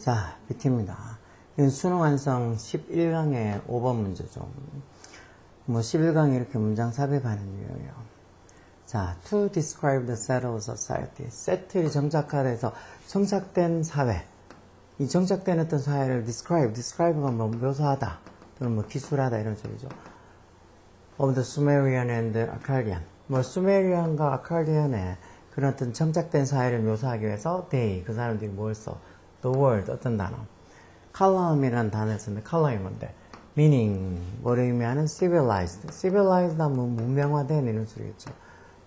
자, BT입니다. 이건 수능 완성 11강의 5번 문제죠. 11강이 이렇게 문장 삽입하는 유형이에요. 자, to describe the settled society. 세틀이 정착화돼서 정착된 사회. 이 정착된 어떤 사회를 describe가 뭐 묘사하다. 또는 뭐 기술하다 이런 소리죠. of the Sumerian and Akkadian. 수메리안과 아칼디안의 그런 어떤 정착된 사회를 묘사하기 위해서 they, 그 사람들이 뭘 써? the word, 어떤 단어. column이라는 단어를 쓰는데 column이 뭔데? meaning, 뭐를 의미하는 civilized. civilized 하면 문명화된 이런 소리겠죠.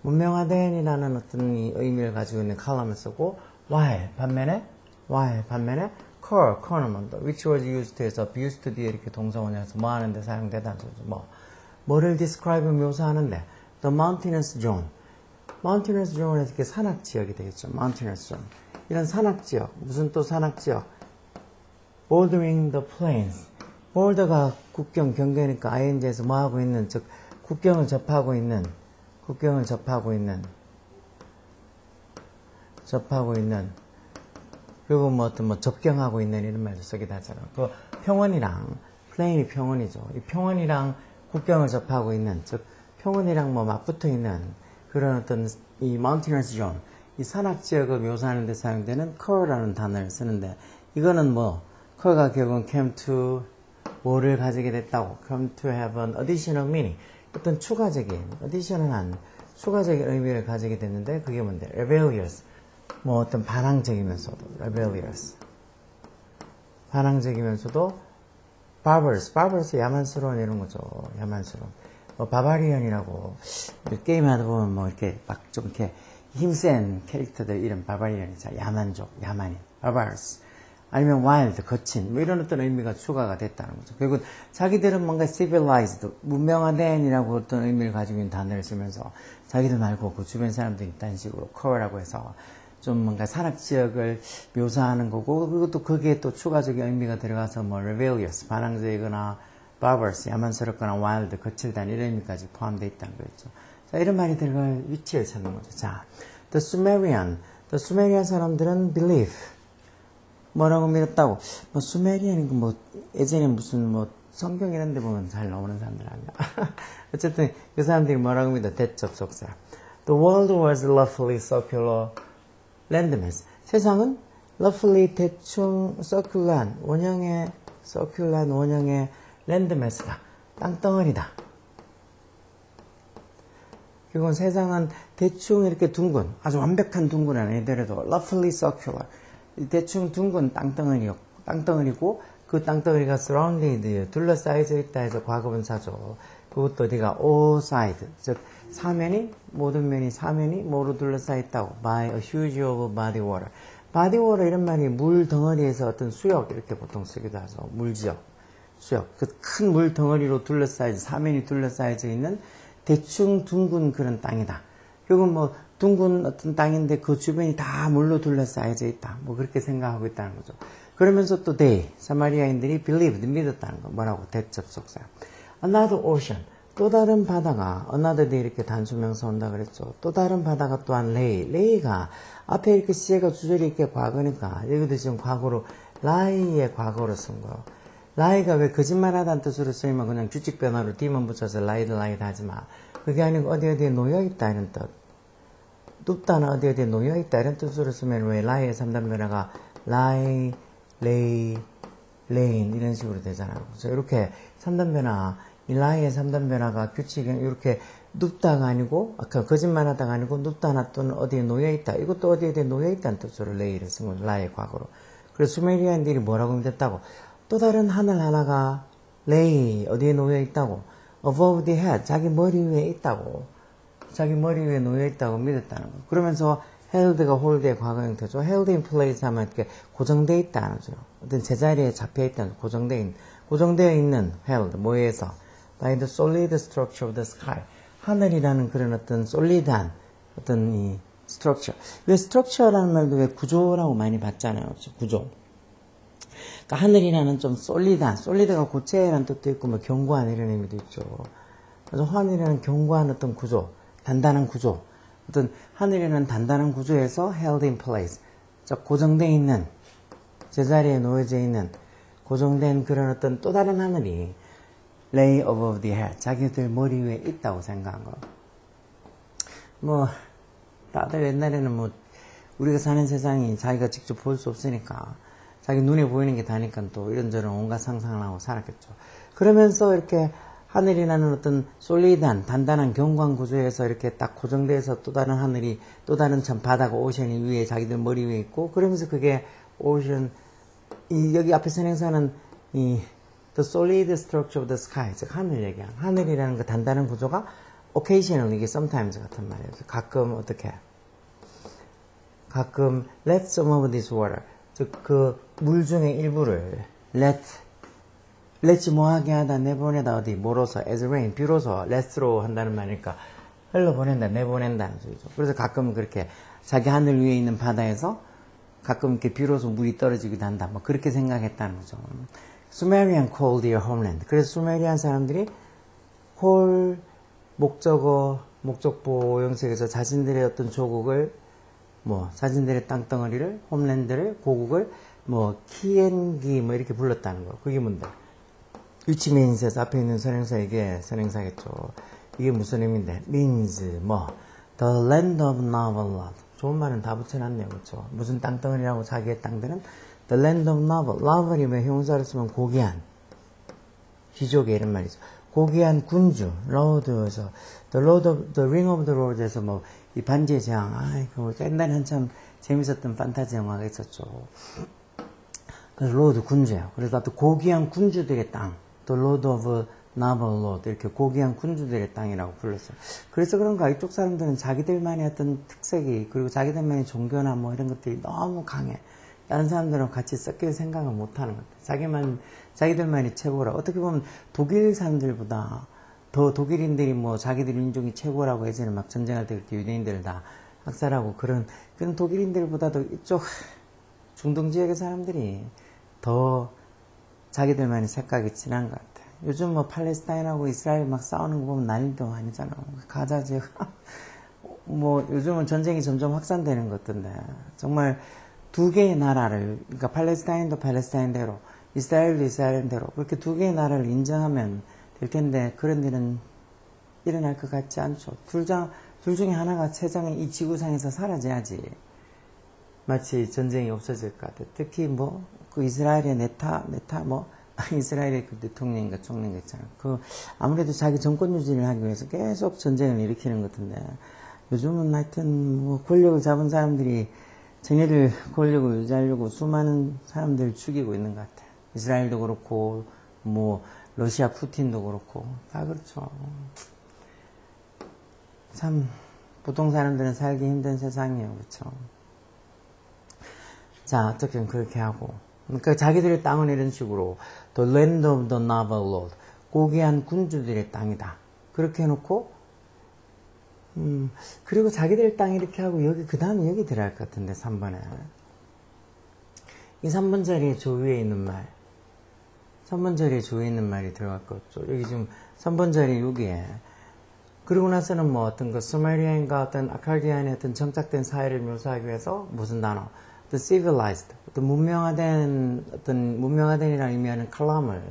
문명화된이라는 어떤 이 의미를 가지고 있는 column을 쓰고 while, 반면에 core는 뭔데? which was used 해서 used 뒤에 이렇게 동사 원형에서 뭐 하는데 사용되다는 소리죠. 뭐를 describe 묘사하는데 the mountainous zone. mountainous zone은 이렇게 산악지역이 되겠죠. mountainous zone. 이런 산악지역, 무슨 또 산악지역? bordering the plains. border가 국경, 경계니까 ing에서 뭐 하고 있는, 즉 국경을 접하고 있는 그리고 뭐 접경하고 있는 이런 말도 쓰기도 하잖아요. 그 평원이랑 plain이 평원이죠. 이 평원이랑 국경을 접하고 있는, 즉 평원이랑 뭐 맞붙어 있는 그런 어떤 이 mountainous zone, 이 산악 지역을 묘사하는 데 사용되는 core라는 단어를 쓰는데, 이거는 core가 결국은 came to 뭐를 가지게 됐다고, come to have an additional meaning, 어떤 추가적인 의미를 가지게 됐는데, 그게 뭔데? rebellious, 어떤 반항적이면서도 barbarous, 야만스러운 이런 거죠. 야만스러운. 바바리언이라고 게임 하다 보면 이렇게 막 좀 이렇게 힘센 캐릭터들 이름 바바리언이죠. 야만족, 야만인, barbarous. 아니면 wild, 거친, 이런 어떤 의미가 추가가 됐다는 거죠. 결국 자기들은 뭔가 civilized, 문명화된이라고 어떤 의미를 가지고 있는 단어를 쓰면서 자기들 말고 그 주변 사람들이 있다는 식으로 core라고 해서 좀 뭔가 산악지역을 묘사하는 거고, 그리고 또 거기에 또 추가적인 의미가 들어가서 rebellious, 반항적이거나 barbarous, 야만스럽거나 wild, 거칠다는 이런 의미까지 포함되어 있다는 거였죠. 자, 이런 말이 들어갈 위치를 찾는 거죠. 자, the Sumerian 사람들은 believe, 뭐라고 믿었다고? 수메리안이 예전에 무슨 성경 이런 데 보면 잘 나오는 사람들 아니야. 어쨌든 그 사람들이 뭐라고 믿어? 대접속사. The world was roughly circular landmass. 세상은 roughly 대충 circular 원형의 landmass다. 땅덩어리다. 결국은 세상은 대충 이렇게 둥근, 아주 완벽한 둥근 아니더라도 roughly circular. 대충 둥근 땅덩어리고 그 땅덩어리가 surrounded, 둘러싸여져 있다 해서 과거분사죠. 그것도 어디가 all side, 즉 모든 면이 사면이 뭐로 둘러싸여 있다고, by a huge of body water. body water 이런 말이 물 덩어리에서 어떤 수역 이렇게 보통 쓰기도 하죠. 물지역, 수역. 그 큰 물 덩어리로 사면이 둘러싸여져 있는 대충 둥근 그런 땅이다. 결국은 둥근 어떤 땅인데 그 주변이 다 물로 둘러싸여져 있다. 그렇게 생각하고 있다는 거죠. 그러면서 또 사마리아인들이 believed, 믿었다는 거. 뭐라고? 대접속사. Another ocean, 또 다른 바다가, another day 이렇게 단수명사 온다 그랬죠. 또 다른 바다가 또한 레이가 앞에 이렇게 시제가 주절이 이렇게 과거니까 여기도 지금 과거로 lie의 과거로 쓴 거예요. lie가 왜 거짓말하다는 뜻으로 쓰이면 그냥 규칙 변화로 뒤만 붙여서 lie 하지 마. 그게 아니고 어디에 놓여있다 이런 뜻. 눕다나 어디에 놓여있다 이런 뜻으로 쓰면 왜 lie의 3단 변화가 lie, lay, laying 이런 식으로 되잖아요. 그래서 이렇게 3단 변화, 이 lie의 3단 변화가 규칙은 이렇게 눕다가 아니고, 아까 거짓말하다가 아니고 눕다나 또는 어디에 놓여있다. 이것도 어디에 놓여있다는 뜻으로 lay를 쓴 거죠. lie의 과거로. 그래서 수메리안들이 뭐라고 믿었다고? 또 다른 하늘 하나가 lay, 어디에 놓여있다고? above the head, 자기 머리 위에 있다고. 자기 머리 위에 놓여있다고 믿었다는 거. 그러면서 held가 hold의 과거 형태죠. held in place 하면 이렇게 고정되어 있다는 거죠. 어떤 제자리에 잡혀있다는, 고정되어 있는 held, 뭐에서? by the solid structure of the sky. 하늘이라는 그런 어떤 solid한 어떤 이 structure. 왜 structure라는 말도 왜 구조라고 많이 봤잖아요. 구조. 그러니까 하늘이라는 좀 solid가 고체라는 뜻도 있고, 견고한 이런 의미도 있죠. 그래서 하늘이라는 견고한 어떤 구조, 단단한 구조, 어떤 하늘이라는 단단한 구조에서 held in place, 고정되어 있는, 제자리에 놓여져 있는 고정된 그런 어떤 또 다른 하늘이 lay above the head, 자기들 머리 위에 있다고 생각한 거. 뭐 다들 옛날에는 뭐 우리가 사는 세상이 자기가 직접 볼 수 없으니까 자기 눈에 보이는 게 다니까 또 이런저런 온갖 상상을 하고 살았겠죠. 그러면서 이렇게 하늘이라는 어떤 솔리드한 단단한 경관 구조에서 이렇게 딱 고정돼서 또 다른 하늘이 또 다른 참 바다가 오션이 위에 자기들 머리 위에 있고 그러면서 그게 오션 여기 앞에 선행사는 이 the solid structure of the sky 즉 하늘 얘기야. 하늘이라는 그 단단한 구조가 occasionally 이게 sometimes 같은 말이에요. 가끔 어떻게 가끔 let some of this water 즉 그 물 중에 일부를 let이 뭐하게 하다 내보내다 어디 멀어서 as rain 비로소 let로 한다는 말이니까 흘러보낸다 내보낸다는 소리죠. 그래서 가끔 그렇게 자기 하늘 위에 있는 바다에서 가끔 이렇게 비로소 물이 떨어지기도 한다. 뭐 그렇게 생각했다는 거죠. Sumerian called their homeland. 그래서 수메리안 사람들이 콜 목적어 목적보 형식에서 자신들의 어떤 조국을 뭐 자신들의 땅덩어리를 홈랜드를 고국을 뭐 키엔기 뭐 이렇게 불렀다는 거. 그게 뭔데? which means에서 앞에 있는 선행사 이게 선행사겠죠. 이게 무슨 의미인데? means 뭐 the land of Naval. 좋은 말은 다 붙여놨네요. 그렇죠? 무슨 땅덩어리라고 자기의 땅들은 the land of Naval. 나발이면 형용사를 쓰면 고귀한 귀족의 이런 말이죠. 고귀한 군주 로드에서 the ring of the road에서 뭐 이 반지의 제왕 그 옛날에 한참 재밌었던 판타지 영화가 있었죠. 그래서 로드 군주예요. 그래서 또 고귀한 군주들의 땅 the Lord of Naval Lord 이렇게 고귀한 군주들의 땅이라고 불렀어요. 그래서 그런가 이쪽 사람들은 자기들만의 어떤 특색이 그리고 자기들만의 종교나 뭐 이런 것들이 너무 강해. 다른 사람들은 같이 섞일 생각을 못하는 것 같아요. 자기들만이 최고라. 어떻게 보면 독일 사람들보다 더 독일인들이 뭐 자기들 인종이 최고라고 예전에 막 전쟁할 때 그렇게 유대인들을 다 학살하고 그런 독일인들보다도 이쪽 중동 지역의 사람들이 더 자기들만의 색깔이 진한 것 같아요. 요즘 뭐 팔레스타인하고 이스라엘 막 싸우는 거 보면 난리도 아니잖아. 가자 지역 뭐 요즘은 전쟁이 점점 확산되는 것 같던데 정말 두 개의 나라를 그러니까 팔레스타인도 팔레스타인대로 이스라엘도 이스라엘대로 그렇게 두 개의 나라를 인정하면 될 텐데 그런 일은 일어날 것 같지 않죠. 둘 중에 하나가 세상에 이 지구상에서 사라져야지 마치 전쟁이 없어질 것 같아요. 특히 뭐 그 이스라엘의 네타 뭐 이스라엘의 그 대통령인가 총리인가 있잖아. 그 아무래도 자기 정권 유지를 하기 위해서 계속 전쟁을 일으키는 것 같은데 요즘은 하여튼 뭐 권력을 잡은 사람들이 쟤네들 권력을 유지하려고 수많은 사람들을 죽이고 있는 것 같아요. 이스라엘도 그렇고 뭐 러시아 푸틴도 그렇고 다 그렇죠. 참 보통 사람들은 살기 힘든 세상이에요. 그렇죠. 자 어떻게 그렇게 하고 그러니까 자기들의 땅은 이런 식으로 the land of the naval lord 고귀한 군주들의 땅이다. 그렇게 해놓고 그리고 자기들 땅 이렇게 하고 여기 그 다음에 여기 들어갈 것 같은데 3번에 이 3번 자리에 조 위에 있는 말 3번 자리에 조 위에 있는 말이 들어갈 것 같죠. 여기 지금 3번 자리에 여기에 그리고 나서는 뭐 어떤 그 수메리안과 어떤 아칼디안의 어떤 정착된 사회를 묘사하기 위해서 무슨 단어 the civilized 어떤 문명화된이라는 의미하는 칼럼을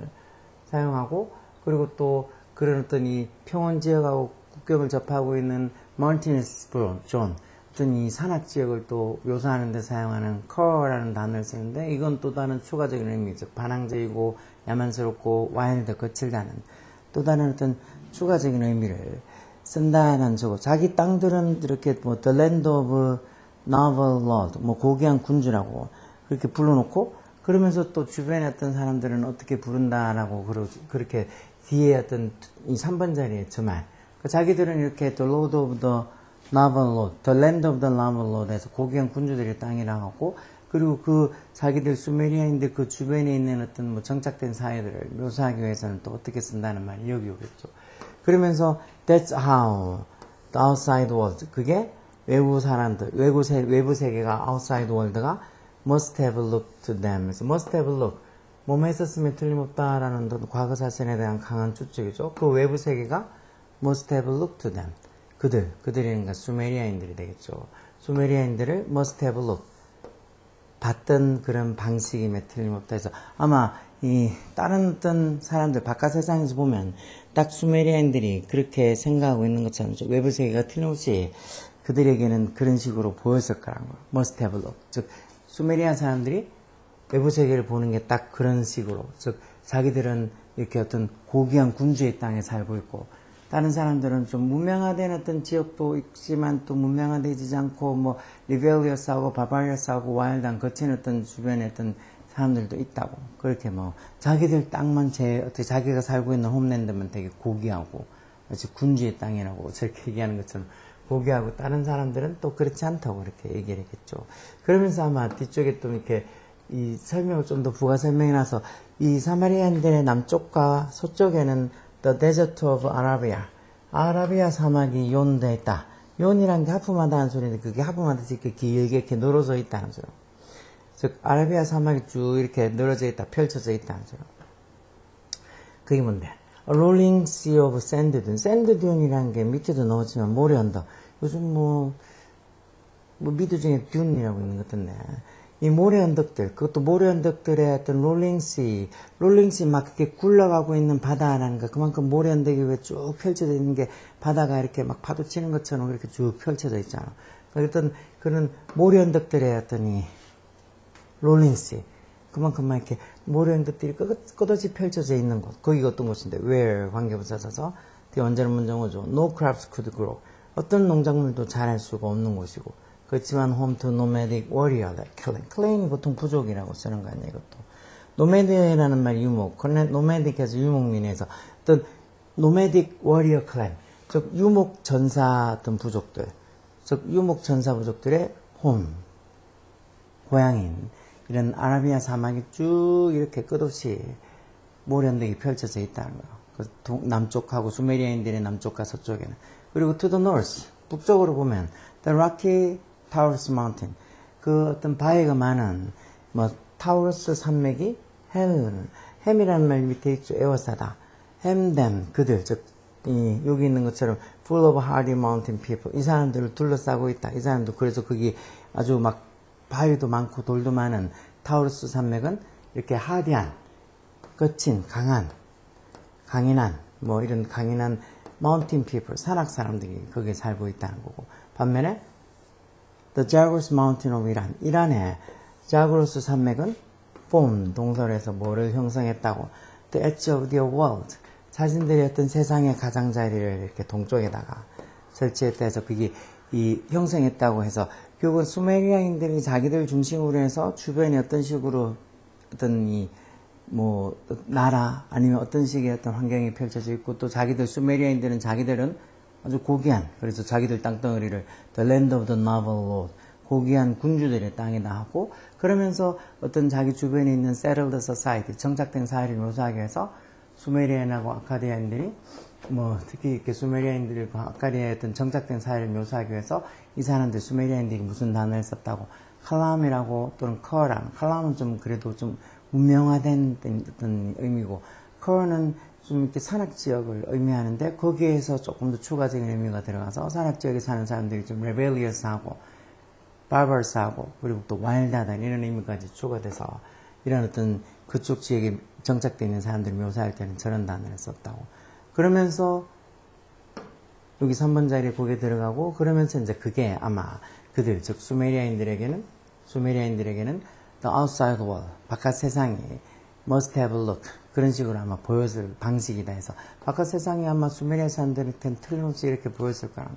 사용하고 그리고 또 그런 어떤 이 평원 지역하고 국경을 접하고 있는 mountainous zone 어떤 이 산악 지역을 또 묘사하는 데 사용하는 core라는 단어를 쓰는데 이건 또 다른 추가적인 의미죠. 반항적이고 야만스럽고 와일드 거칠다는 또 다른 어떤 추가적인 의미를 쓴다는 저거. 자기 땅들은 이렇게 뭐 the land of naval lord 뭐 고귀한 군주라고 그렇게 불러놓고 그러면서 또 주변에 어떤 사람들은 어떻게 부른다라고 그렇게 뒤에 어떤 이 3번 자리에 저 말. 자기들은 이렇게 the lord of the naval lord, the land of the naval lord에서 고귀한 군주들의 땅이라고 하고 그리고 그 자기들 수메리아인들 그 주변에 있는 어떤 뭐 정착된 사회들을 묘사하기 위해서는 또 어떻게 쓴다는 말이 여기 오겠죠. 그러면서 that's how the outside world 그게 외부 사람들 외부 세계가 outside world가 must have looked to them. 그래서 must have looked 뭐뭐 했었으면 틀림없다라는 과거 사실에 대한 강한 추측이죠. 그 외부 세계가 must have looked to them. 그들이니까 수메리아인들이 되겠죠. 수메리아인들을 must have looked 봤던 그런 방식임에 틀림없다 해서 아마 이 다른 어떤 사람들 바깥 세상에서 보면 딱 수메리아인들이 그렇게 생각하고 있는 것처럼 외부 세계가 틀림없이 그들에게는 그런 식으로 보였을 거라는 거예요. must have looked. 즉 수메리아 사람들이 외부 세계를 보는 게 딱 그런 식으로, 즉 자기들은 이렇게 어떤 고귀한 군주의 땅에 살고 있고 다른 사람들은 좀 문명화된 어떤 지역도 있지만 또 문명화되지 않고 뭐 리벨리어스하고 바바리어스하고 와일드한 거친 어떤 주변에 어떤 사람들도 있다고. 그렇게 뭐 자기들 땅만 어떻게 자기가 살고 있는 홈랜드만 되게 고귀하고 마치 군주의 땅이라고 저렇게 얘기하는 것처럼 고귀하고 다른 사람들은 또 그렇지 않다고 이렇게 얘기를 했겠죠. 그러면서 아마 뒤쪽에 또 이렇게 이 설명을 좀 더 부가 설명해 놔서 이 사마리아인들의 남쪽과 서쪽에는 The Desert of Arabia, 아라비아 사막이 요온되어 있다. 요온이라는 게 하품하다는 소리인데 그게 하품하듯이 이렇게 길게 이렇게 늘어져 있다는 소리. 즉 아라비아 사막이 쭉 이렇게 늘어져 있다, 펼쳐져 있다는 소리. 그게 뭔데? A Rolling Sea of Sand Dune. Sand Dune이라는 게 밑에도 넣었지만 모래 언덕. 요즘 뭐 미드 중에 듀운이라고 있는 것 같은데. 이 모래 언덕들, 그것도 모래 언덕들의 어떤 롤링시 막 이렇게 굴러가고 있는 바다라는 거, 그만큼 모래 언덕이 왜 쭉 펼쳐져 있는 게 바다가 이렇게 막 파도 치는 것처럼 그렇게 쭉 펼쳐져 있잖아. 어떤 그런 모래 언덕들의 어떤 이 롤링시, 그만큼 막 이렇게 모래 언덕들이 끝없이 펼쳐져 있는 곳, 거기가 어떤 곳인데, where 관계부사 써서 뒤에 언제는 문정어죠. No crops could grow. 어떤 농작물도 자랄 수가 없는 곳이고. 그렇지만 home to nomadic warrior clan. clan이 보통 부족이라고 쓰는 거 아니에요, 이것도. 노매드라는 말이 유목, 노매딕에서 유목민에서 어떤 nomadic warrior clan, 즉 유목 전사 어떤 부족들, 즉 유목 전사 부족들의 home, 고향인 이런 아라비아 사막이 쭉 이렇게 끝없이 모래 언덕이 펼쳐져 있다는 거예요. 그 남쪽하고 수메리아인들의 남쪽과 서쪽에는. 그리고 to the north, 북쪽으로 보면 the rocky 타우러스 마운틴, 그 어떤 바위가 많은 뭐 타우러스 산맥이 햄이라는 말 밑에 있죠. 에워싸다. 햄댐 그들, 즉 여기 있는 것처럼 full of hardy mountain people, 이 사람들을 둘러싸고 있다. 이 사람도 그래서 거기 아주 막 바위도 많고 돌도 많은 타우러스 산맥은 이렇게 하디한, 거친, 강인한 뭐 이런 강인한 mountain people, 산악 사람들이 거기에 살고 있다는 거고, 반면에 The Zagros Mountain of Iran, 이란의 자그로스 산맥은 form, 동설에서 뭐를 형성했다고. The edge of the world, 자신들이 어떤 세상의 가장자리를 이렇게 동쪽에다가 설치했다 해서 그게 형성했다고 해서 결국은 수메리아인들이 자기들 중심으로 해서 주변에 어떤 식으로 어떤 나라 아니면 어떤 식의 어떤 환경이 펼쳐져 있고, 또 수메리아인들은 자기들은 아주 고귀한, 그래서 자기들 땅덩어리를 The Land of the Noble Lord, 고귀한 군주들의 땅이다 하고, 그러면서 어떤 자기 주변에 있는 Settled Society, 정착된 사회를 묘사하기 위해서 수메리아인하고 아카디아인들이 특히 이렇게 수메리아인들과 아카디아의 어떤 정착된 사회를 묘사하기 위해서 이 사람들 수메리아인들이 무슨 단어를 썼다고, 칼람이라고 또는 커람, 칼람은 좀 그래도 좀 문명화된 어떤 의미고, 커는 좀 이렇게 산악지역을 의미하는데 거기에서 조금 더 추가적인 의미가 들어가서 산악지역에 사는 사람들이 좀 rebellious하고 barbarous하고 그리고 또 wild하다는 이런 의미까지 추가돼서 이런 어떤 그쪽 지역에 정착되어 있는 사람들을 묘사할 때는 저런 단어를 썼다고. 그러면서 여기 3번 자리에 거기에 들어가고, 그러면서 이제 그게 아마 그들, 즉 수메리아인들에게는 the outside world, 바깥 세상이 must have looked, 그런 식으로 아마 보였을 방식이다 해서 바깥 세상이 아마 수메리아 사람들한테는 틀림없이 이렇게 보였을 거라고.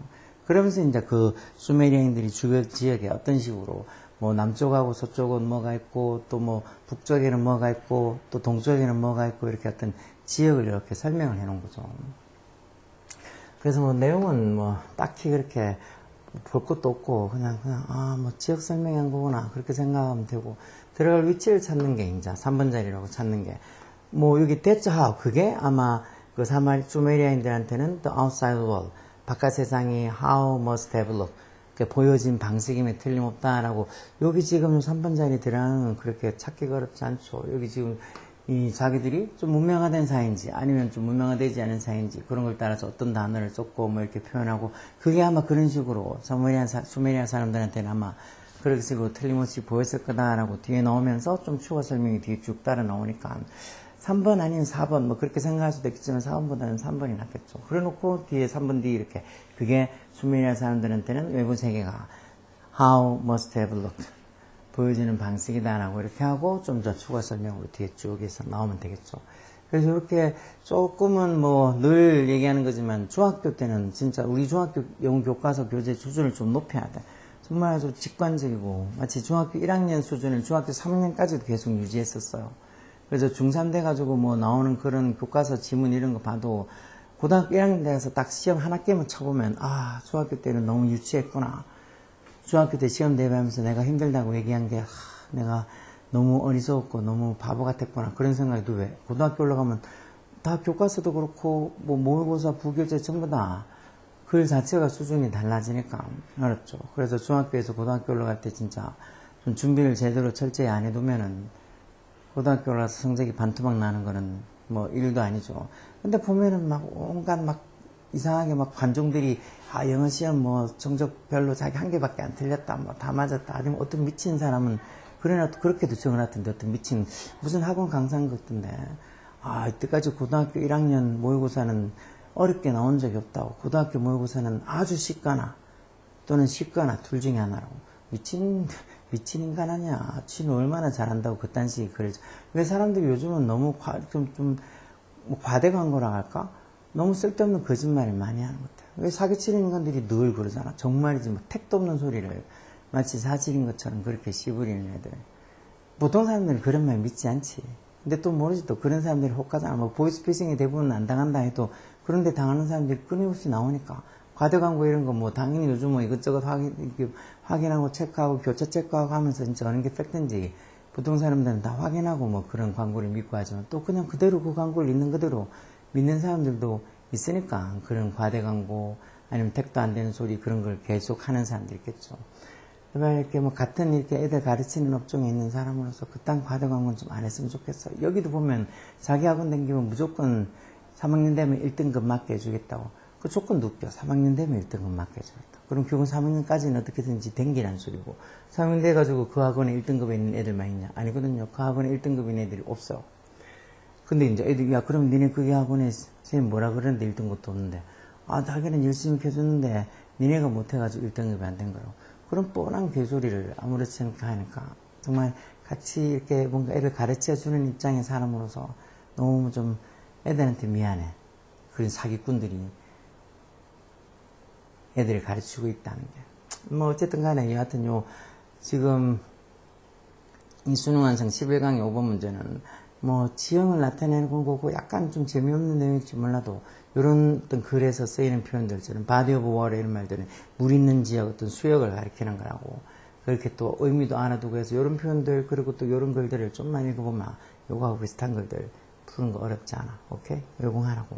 그러면서 이제 그 수메리아인들이 주변 지역에 어떤 식으로 남쪽하고 서쪽은 뭐가 있고 또 북쪽에는 뭐가 있고 또 동쪽에는 뭐가 있고 이렇게 어떤 지역을 이렇게 설명을 해 놓은 거죠. 그래서 내용은 딱히 그렇게 볼 것도 없고 그냥 지역 설명한 거구나 그렇게 생각하면 되고, 들어갈 위치를 찾는 게 이제 3번 자리라고 찾는 게 여기 대처 how, 그게 아마 그 수메리아인들한테는 the outside world, 바깥 세상이 how must have looked, 보여진 방식임에 틀림없다라고. 여기 지금 3번 자리에 들어가는 건 그렇게 찾기가 어렵지 않죠. 여기 지금 이 자기들이 좀 문명화된 사회인지 아니면 좀 문명화되지 않은 사회인지 그런 걸 따라서 어떤 단어를 썼고 이렇게 표현하고, 그게 아마 그런 식으로 수메리아 사람들한테는 아마 그런 식으로 틀림없이 보였을 거다라고 뒤에 나오면서 좀 추가 설명이 뒤에 쭉 따라 나오니까 3번 아니면 4번 뭐 그렇게 생각할 수도 있겠지만 4번보다는 3번이 낫겠죠. 그래 놓고 뒤에 3번 뒤 이렇게 그게 수면이라는 사람들한테는 외부 세계가 how must have looked 보여지는 방식이다라고 이렇게 하고 좀 더 추가 설명으로 뒤에 쭉 해서 나오면 되겠죠. 그래서 이렇게 조금은 뭐 늘 얘기하는 거지만 중학교 때는 진짜 우리 중학교 영어 교과서 교재 수준을 좀 높여야 돼. 정말 아주 직관적이고 마치 중학교 1학년 수준을 중학교 3학년까지도 계속 유지했었어요. 그래서 중3 돼가지고 뭐 나오는 그런 교과서 지문 이런 거 봐도 고등학교 1학년 돼서 딱 시험 하나 깨면 쳐보면 아 중학교 때는 너무 유치했구나. 중학교 때 시험 대비하면서 내가 힘들다고 얘기한 게 내가 너무 어리석었고 너무 바보 같았구나 그런 생각이 왜 고등학교 올라가면 다 교과서도 그렇고 뭐 모의고사 부교재 전부 다 글 자체가 수준이 달라지니까 어렵죠. 그래서 중학교에서 고등학교 올라갈 때 진짜 좀 준비를 제대로 철저히 안 해두면은 고등학교 올라가서 성적이 반토막 나는 거는 뭐 일도 아니죠. 근데 보면은 막 온갖 막 이상하게 막 관종들이 아 영어 시험 뭐 성적 별로 자기 한 개밖에 안 틀렸다 뭐 다 맞았다 아니면 어떤 미친 사람은 그렇게도 적어놨던데 어떤 미친 무슨 학원 강사인 것 같던데 아 이때까지 고등학교 1학년 모의고사는 어렵게 나온 적이 없다고 고등학교 모의고사는 아주 쉽거나 또는 쉽거나 둘 중에 하나라고 미친 인간 아니야 지는 얼마나 잘한다고 그딴 식의 글을 왜 사람들이 요즘은 너무 뭐 과대 광고라 할까 너무 쓸데없는 거짓말을 많이 하는 것 같아요. 왜 사기치는 인간들이 늘 그러잖아. 정말이지 뭐 택도 없는 소리를 마치 사실인 것처럼 그렇게 씹으리는 애들. 보통 사람들은 그런 말 믿지 않지. 근데 또 모르지 또 그런 사람들이 혹하잖아. 뭐 보이스피싱이 대부분 안 당한다 해도 그런데 당하는 사람들이 끊임없이 나오니까 과대 광고 이런 거 뭐 당연히 요즘 뭐 이것저것 확인하고 체크하고 교차 체크하고 하면서 진짜 어느 게 팩트인지 보통 사람들은 다 확인하고 뭐 그런 광고를 믿고 하지만 또 그냥 그대로 그 광고를 있는 그대로 믿는 사람들도 있으니까 그런 과대 광고 아니면 택도 안 되는 소리 그런 걸 계속 하는 사람도 있겠죠. 이렇게 뭐 같은 이렇게 애들 가르치는 업종에 있는 사람으로서 그딴 과대 광고는 좀 안 했으면 좋겠어. 여기도 보면 자기 학원 다니면 무조건 3학년 되면 1등급 맞게 해주겠다고. 그 조건도 웃겨. 3학년 되면 1등급 맞게 해주겠다. 그럼 결국 3학년까지는 어떻게든지 댕기라는 소리고 3학년 돼가지고 그 학원에 1등급에 있는 애들만 있냐? 아니거든요. 그 학원에 1등급인 애들이 없어. 근데 이제 애들이 야 그럼 니네 그게 학원에 선생님 뭐라 그러는데 1등급도 없는데 아 자기는 열심히 켜줬는데 니네가 못해가지고 1등급이 안 된 거라고. 그런 뻔한 개소리를 아무렇지 않게 하니까 정말 같이 이렇게 뭔가 애를 가르쳐주는 입장의 사람으로서 너무 좀 애들한테 미안해. 그런 사기꾼들이 애들을 가르치고 있다는 게. 뭐 어쨌든 간에 여하튼 지금 이 수능 완성 11강의 5번 문제는 뭐 지형을 나타내는 거고 약간 좀 재미없는 내용일지 몰라도 이런 어떤 글에서 쓰이는 표현들처럼 body of water 이런 말들은 물 있는 지역 어떤 수역을 가리키는 거라고 그렇게 또 의미도 알아두고 해서 이런 표현들 그리고 또 이런 글들을 좀만 읽어보면 요거하고 비슷한 글들 푸는 거 어렵지 않아. 오케이? 열공하라고.